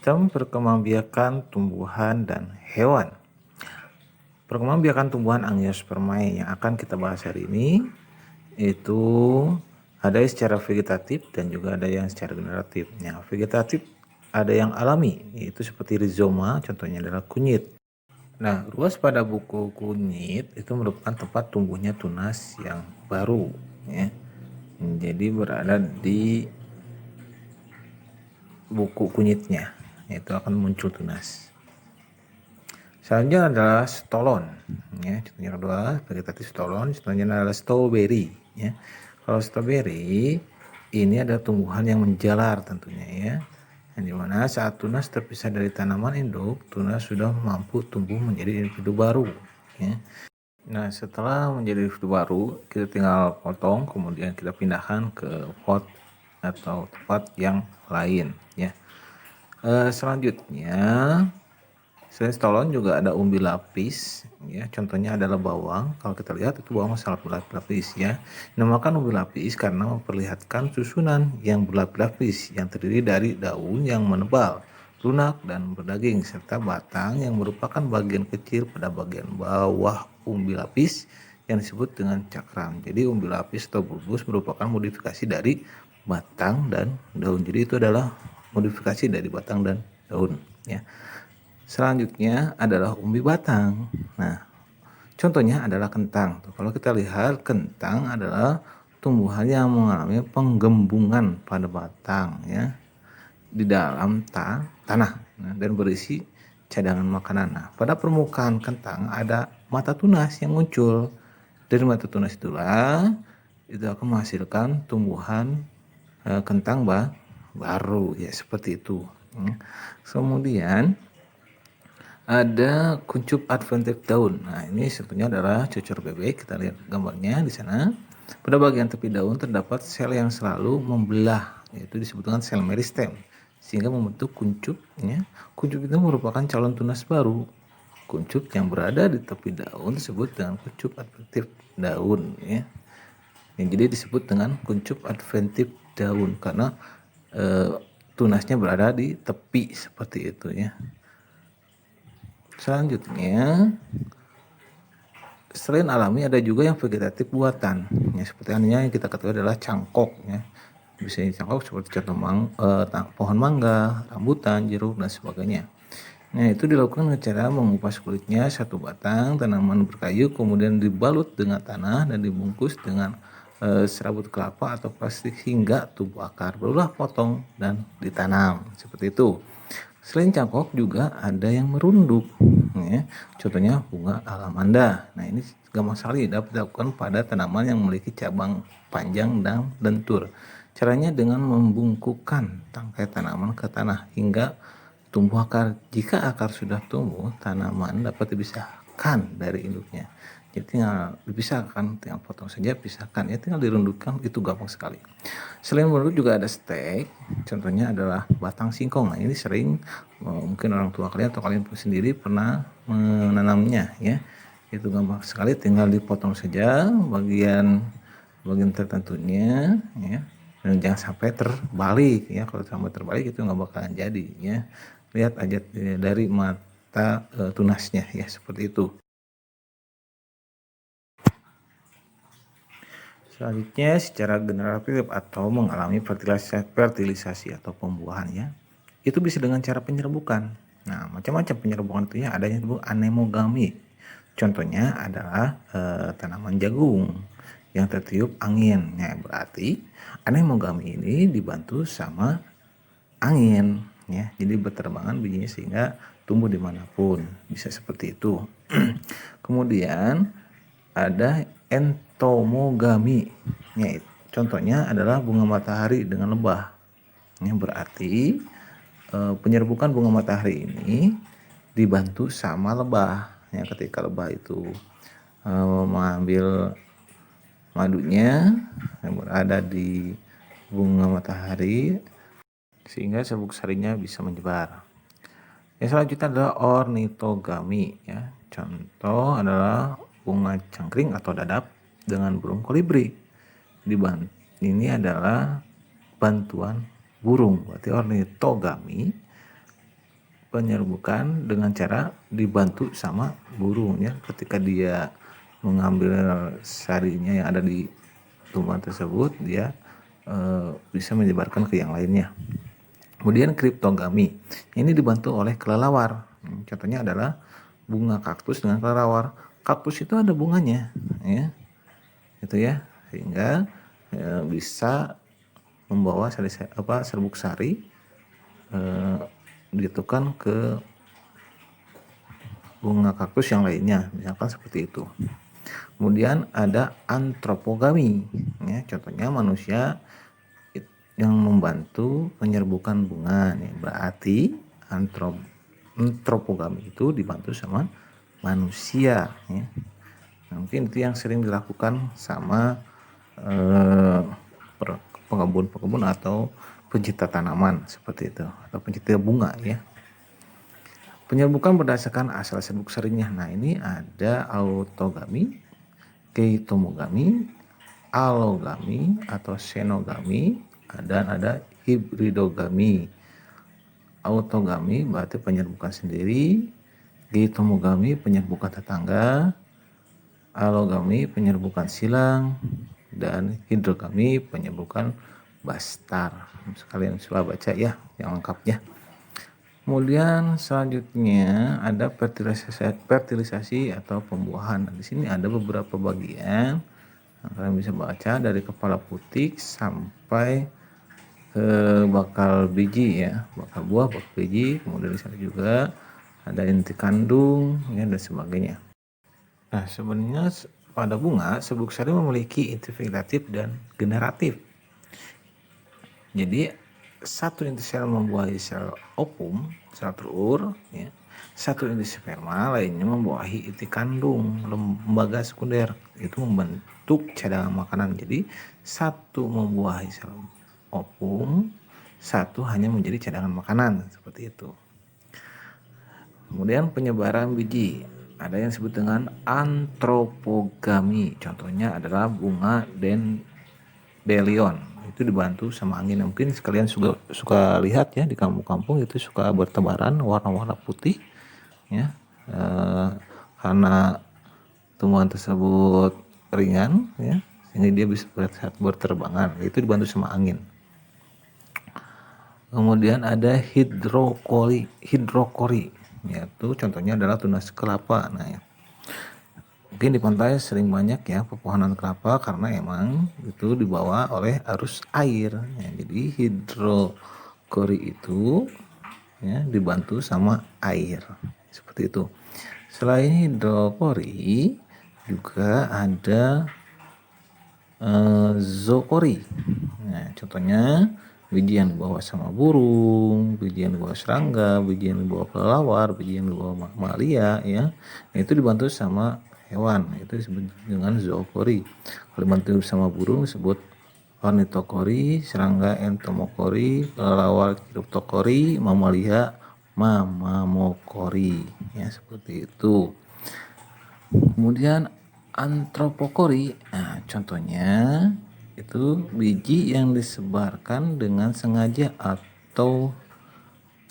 Sistem perkembangbiakan tumbuhan dan hewan. Perkembangbiakan tumbuhan Angiospermae yang akan kita bahas hari ini itu ada yang secara vegetatif dan juga ada yang secara generatif. Yang vegetatif ada yang alami, yaitu seperti rizoma, contohnya adalah kunyit. Nah, ruas pada buku kunyit itu merupakan tempat tumbuhnya tunas yang baru, ya. Jadi berada di buku kunyitnya, itu akan muncul tunas. Selanjutnya adalah stolon, ya. Contohnya kedua vegetatif stolon, contohnya adalah strawberry, ya. Kalau strawberry ini ada tumbuhan yang menjalar tentunya, ya. Yang dimana saat tunas terpisah dari tanaman induk, tunas sudah mampu tumbuh menjadi individu baru, ya. Nah, setelah menjadi individu baru, kita tinggal potong, kemudian kita pindahkan ke pot atau tempat yang lain, ya. Selanjutnya selain stolon juga ada umbi lapis, ya. Contohnya adalah bawang. Kalau kita lihat itu bawang sangat berlapis, ya. Dinamakan umbi lapis karena memperlihatkan susunan yang berlapis yang terdiri dari daun yang menebal, lunak dan berdaging serta batang yang merupakan bagian kecil pada bagian bawah umbi lapis yang disebut dengan cakram. Jadi umbi lapis atau bulbus merupakan modifikasi dari batang dan daun. Jadi itu adalah modifikasi dari batang dan daun, ya. Selanjutnya adalah umbi batang. Nah, contohnya adalah kentang. Kalau kita lihat, kentang adalah tumbuhan yang mengalami penggembungan pada batang, ya, di dalam tanah, dan berisi cadangan makanan. Nah, pada permukaan kentang ada mata tunas yang muncul. Dari mata tunas itulah itu akan menghasilkan tumbuhan kentang baru, ya, seperti itu. Kemudian ada kuncup adventif daun. Nah, ini sebetulnya adalah cucur bebek. Kita lihat gambarnya di sana. Pada bagian tepi daun terdapat sel yang selalu membelah, yaitu disebut dengan sel meristem, sehingga membentuk kuncup, ya. Kuncup itu merupakan calon tunas baru. Kuncup yang berada di tepi daun disebut dengan kuncup adventif daun, ya. Jadi disebut dengan kuncup adventif daun karena tunasnya berada di tepi seperti itu, ya. Selanjutnya, selain alami ada juga yang vegetatif buatan, ya, seperti yang kita ketahui adalah cangkok, ya. Bisa cangkok seperti contoh pohon mangga, rambutan, jeruk dan sebagainya. Nah, itu dilakukan dengan cara mengupas kulitnya satu batang tanaman berkayu, kemudian dibalut dengan tanah dan dibungkus dengan serabut kelapa atau plastik hingga tumbuh akar, barulah potong dan ditanam seperti itu. Selain cangkok juga ada yang merunduk, ya. Contohnya bunga alamanda. Nah, ini gampang sekali dapat dilakukan pada tanaman yang memiliki cabang panjang dan lentur. Caranya dengan membungkukkan tangkai tanaman ke tanah hingga tumbuh akar. Jika akar sudah tumbuh, tanaman dapat dipisahkan dari induknya. Jadi tinggal dipisahkan, tinggal potong saja, pisahkan, ya, tinggal dirundukkan, itu gampang sekali. Selain merunduk juga ada stek, contohnya adalah batang singkong. Nah, ini sering mungkin orang tua kalian atau kalian sendiri pernah menanamnya, ya. Itu gampang sekali, tinggal dipotong saja bagian tertentunya, ya. Dan jangan sampai terbalik, ya. Kalau sampai terbalik itu nggak bakalan jadi, ya. Lihat aja dari mata tunasnya, ya, seperti itu. Selanjutnya secara generatif atau mengalami fertilisasi atau pembuahan, ya. Itu bisa dengan cara penyerbukan. Nah, macam-macam penyerbukan itu, ya, ada yang disebut anemogami. Contohnya adalah tanaman jagung yang tertiup angin. Nah, berarti anemogami ini dibantu sama angin, ya. Jadi berterbangan bijinya sehingga tumbuh dimanapun, bisa seperti itu. Kemudian ada entomogami, ya, contohnya adalah bunga matahari dengan lebah. Yang berarti penyerbukan bunga matahari ini dibantu sama lebah, ya. Ketika lebah itu mengambil madunya yang berada di bunga matahari sehingga serbuk sarinya bisa menyebar. Yang selanjutnya adalah ornitogami, ya. Contoh adalah bunga cangkring atau dadap dengan burung kolibri. Ini adalah bantuan burung, berarti ornitogami penyerbukan dengan cara dibantu sama burung ya. Ketika dia mengambil sarinya yang ada di tumbuhan tersebut, dia bisa menyebarkan ke yang lainnya. Kemudian kriptogami, ini dibantu oleh kelelawar. Contohnya adalah bunga kaktus dengan kelelawar. Kaktus itu ada bunganya, ya, gitu ya, sehingga bisa membawa serbuk sari dijatuhkan ke bunga kaktus yang lainnya, misalkan seperti itu. Kemudian ada antropogami, ya, contohnya manusia yang membantu penyerbukan bunga, nih. Berarti antropogami itu dibantu sama manusia, ya. Nah, mungkin itu yang sering dilakukan sama pengembun-pengembun atau pencinta tanaman seperti itu, atau pencinta bunga ya. Penyerbukan berdasarkan asal serbuk sarinya. Nah, ini ada autogami, keitomogami, alogami atau xenogami, dan ada hibridogami. Autogami berarti penyerbukan sendiri, keitomogami penyerbukan tetangga, alogami penyerbukan silang, dan hidrogami penyerbukan bastar. Sekalian coba baca ya yang lengkapnya. Kemudian selanjutnya ada fertilisasi atau pembuahan. Nah, di sini ada beberapa bagian. Kalian bisa baca dari kepala putik sampai ke bakal biji ya, bakal buah, bakal biji. Kemudian di sana juga ada inti kandung ya, dan sebagainya. Nah, sebenarnya pada bunga serbuk sari memiliki inti vegetatif dan generatif. Jadi satu inti sel membuahi sel ovum, sel telur, ya. Satu inti sperma lainnya membuahi inti kandung, lembaga sekunder, itu membentuk cadangan makanan. Jadi satu membuahi sel ovum, satu hanya menjadi cadangan makanan, seperti itu. Kemudian penyebaran biji, ada yang disebut dengan antropogami. Contohnya adalah bunga dandelion. Itu dibantu sama angin. Mungkin sekalian suka lihat ya di kampung-kampung itu suka bertebaran warna-warna putih ya, karena tumbuhan tersebut ringan ya, sehingga dia bisa berterbangan. Itu dibantu sama angin. Kemudian ada hidrokori, yaitu contohnya adalah tunas kelapa. Nah, ya. Mungkin di pantai sering banyak ya pepohonan kelapa karena emang itu dibawa oleh arus air. Ya, jadi hidrokori itu ya dibantu sama air, seperti itu. Selain hidrokori juga ada zookori. Nah, contohnya biji yang dibawa sama burung, biji yang dibawa serangga, biji yang dibawa kelelawar, biji yang dibawa mamalia ya. Nah, itu dibantu sama hewan, itu disebut dengan zookori. Kalau dibantu sama burung disebut ornitokori, serangga entomokori, kelelawar cryptokori, mamalia mamamokori ya, seperti itu. Kemudian antropokori, nah, contohnya itu biji yang disebarkan dengan sengaja atau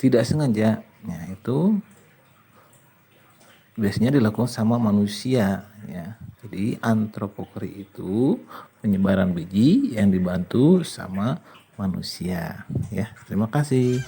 tidak sengaja. Nah, itu biasanya dilakukan sama manusia ya. Jadi antropokori itu penyebaran biji yang dibantu sama manusia ya. Terima kasih.